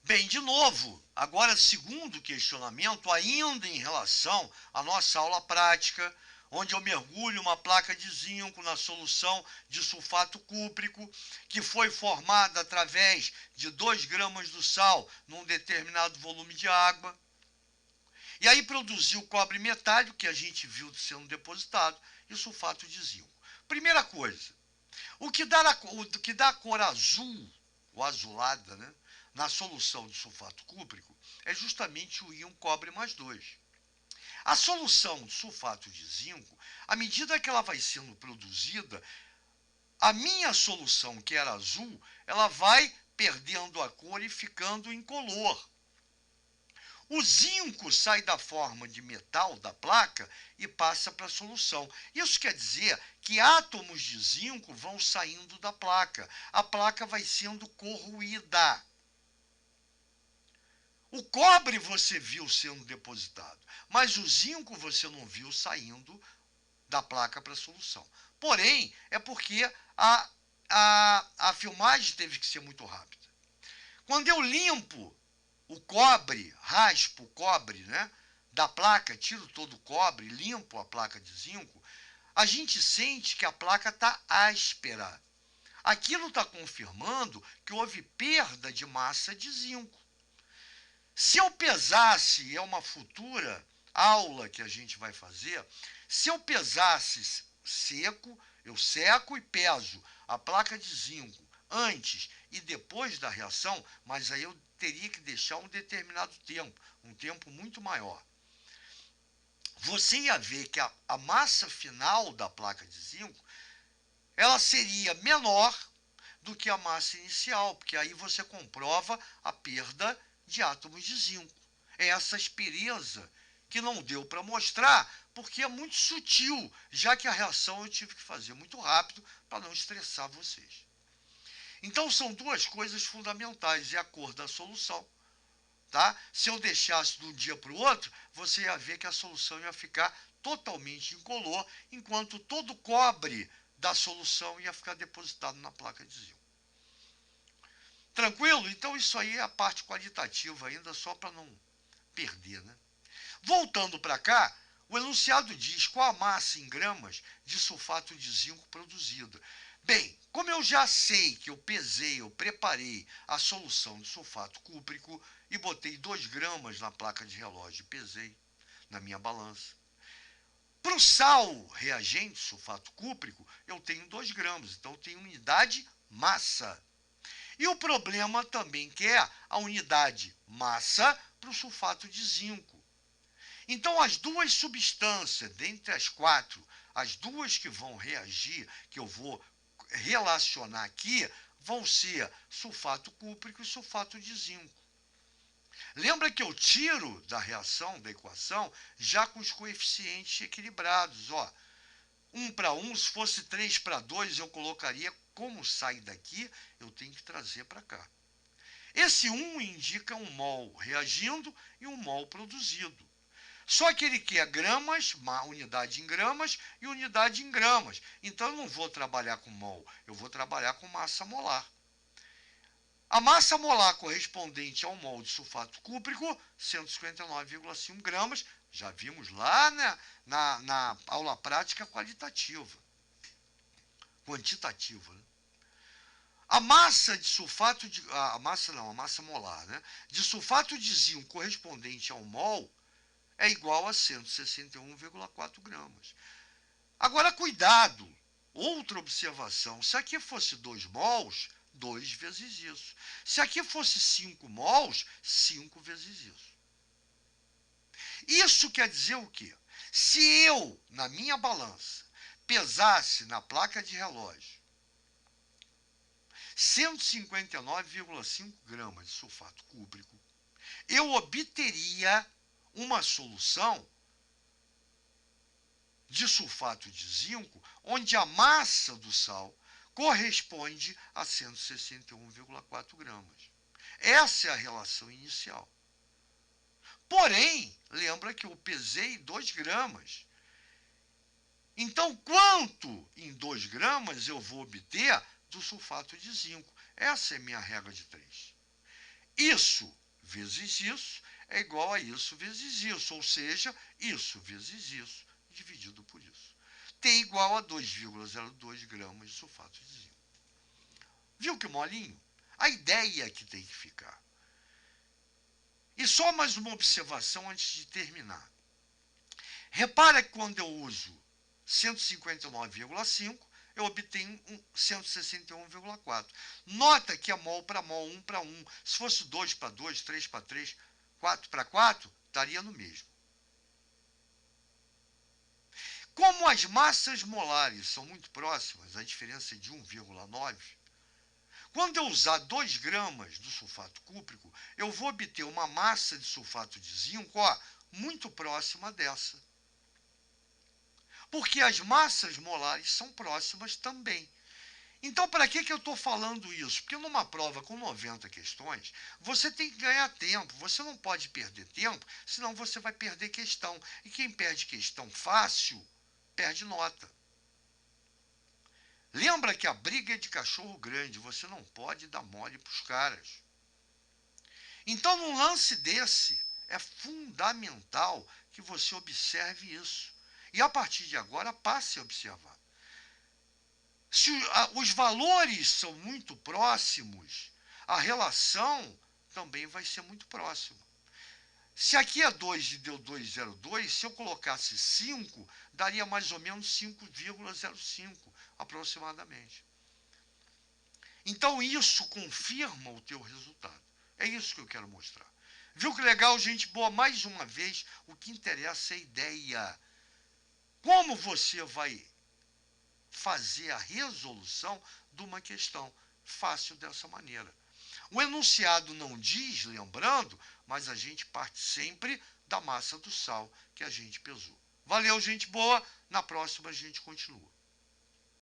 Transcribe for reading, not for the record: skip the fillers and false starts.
Bem, de novo, agora segundo questionamento, ainda em relação à nossa aula prática, onde eu mergulho uma placa de zinco na solução de sulfato cúprico, que foi formada através de 2 gramas do sal num determinado volume de água. E aí produziu o cobre metálico, que a gente viu sendo depositado, e o sulfato de zinco. Primeira coisa, o que dá a cor azul, ou azulada, né, na solução de sulfato cúprico, é justamente o íon cobre mais 2. A solução de sulfato de zinco, à medida que ela vai sendo produzida, a minha solução, que era azul, ela vai perdendo a cor e ficando incolor. O zinco sai da forma de metal da placa e passa para a solução. Isso quer dizer que átomos de zinco vão saindo da placa. A placa vai sendo corroída. O cobre você viu sendo depositado, mas o zinco você não viu saindo da placa para a solução. Porém, é porque a filmagem teve que ser muito rápida. Quando eu limpo o cobre, raspo o cobre, né, da placa, tiro todo o cobre, limpo a placa de zinco, a gente sente que a placa está áspera. Aquilo está confirmando que houve perda de massa de zinco. Se eu pesasse, é uma futura aula que a gente vai fazer, se eu pesasse seco, eu seco e peso a placa de zinco antes e depois da reação, mas aí eu teria que deixar um determinado tempo, um tempo muito maior. Você ia ver que a massa final da placa de zinco, ela seria menor do que a massa inicial, porque aí você comprova a perda de átomos de zinco. É essa aspereza que não deu para mostrar, porque é muito sutil, já que a reação eu tive que fazer muito rápido para não estressar vocês. Então são duas coisas fundamentais, é a cor da solução. Tá? Se eu deixasse de um dia para o outro, você ia ver que a solução ia ficar totalmente incolor, enquanto todo o cobre da solução ia ficar depositado na placa de zinco. Tranquilo? Então isso aí é a parte qualitativa ainda, só para não perder, né? Voltando para cá, o enunciado diz qual a massa em gramas de sulfato de zinco produzida. Bem, como eu já sei que eu pesei, eu preparei a solução de sulfato cúprico e botei 2 gramas na placa de relógio e pesei na minha balança. Para o sal reagente, sulfato cúprico, eu tenho 2 gramas, então eu tenho unidade massa. E o problema também que é a unidade massa para o sulfato de zinco. Então, as duas substâncias, dentre as 4, as duas que vão reagir, que eu vou relacionar aqui, vão ser sulfato cúprico e sulfato de zinco. Lembra que eu tiro da reação, da equação, já com os coeficientes equilibrados. Ó, 1 para 1, se fosse 3 para 2, eu colocaria como sai daqui, eu tenho que trazer para cá. Esse 1 indica um mol reagindo e um mol produzido. Só que ele quer gramas, unidade em gramas e unidade em gramas. Então eu não vou trabalhar com mol, eu vou trabalhar com massa molar. A massa molar correspondente ao mol de sulfato cúprico, 159,5 gramas, já vimos lá na aula prática quantitativa. Né? A massa de sulfato de. A massa não, a massa molar, né? De sulfato de zinco correspondente ao mol é igual a 161,4 gramas. Agora, cuidado! Outra observação: se aqui fosse 2 mols, 2 vezes isso. Se aqui fosse 5 mols, 5 vezes isso. Isso quer dizer o quê? Se eu, na minha balança, pesasse na placa de relógio 159,5 gramas de sulfato cúprico, eu obteria uma solução de sulfato de zinco, onde a massa do sal corresponde a 161,4 gramas. Essa é a relação inicial. Porém, lembra que eu pesei 2 gramas. Então, quanto em 2 gramas eu vou obter do sulfato de zinco? Essa é minha regra de 3. isso vezes isso é igual a isso vezes isso, ou seja, isso vezes isso dividido por isso. T igual a 2,02 gramas de sulfato de zinco. Viu que molinho? A ideia que tem que ficar. E só mais uma observação antes de terminar. Repara que quando eu uso 159,5, eu obtenho 161,4. Nota que é mol para mol, 1 para 1. Se fosse 2 para 2, 3 para 3, 4 para 4, estaria no mesmo. Como as massas molares são muito próximas, a diferença é de 1,9, quando eu usar 2 gramas do sulfato cúprico, eu vou obter uma massa de sulfato de zinco muito próxima dessa. Porque as massas molares são próximas também. Então, para que eu estou falando isso? Porque numa prova com 90 questões, você tem que ganhar tempo. Você não pode perder tempo, senão você vai perder questão. E quem perde questão fácil, perde nota. Lembra que a briga é de cachorro grande, você não pode dar mole para os caras. Então, num lance desse, é fundamental que você observe isso. E a partir de agora, passe a observar. Se os valores são muito próximos, a relação também vai ser muito próxima. Se aqui é 2 e deu 2,02, se eu colocasse 5, daria mais ou menos 5,05 aproximadamente. Então isso confirma o teu resultado. É isso que eu quero mostrar. Viu que legal, gente boa? Mais uma vez, o que interessa é a ideia. Como você vai fazer a resolução de uma questão fácil dessa maneira. O enunciado não diz, lembrando, mas a gente parte sempre da massa do sal que a gente pesou. Valeu, gente boa. Na próxima a gente continua.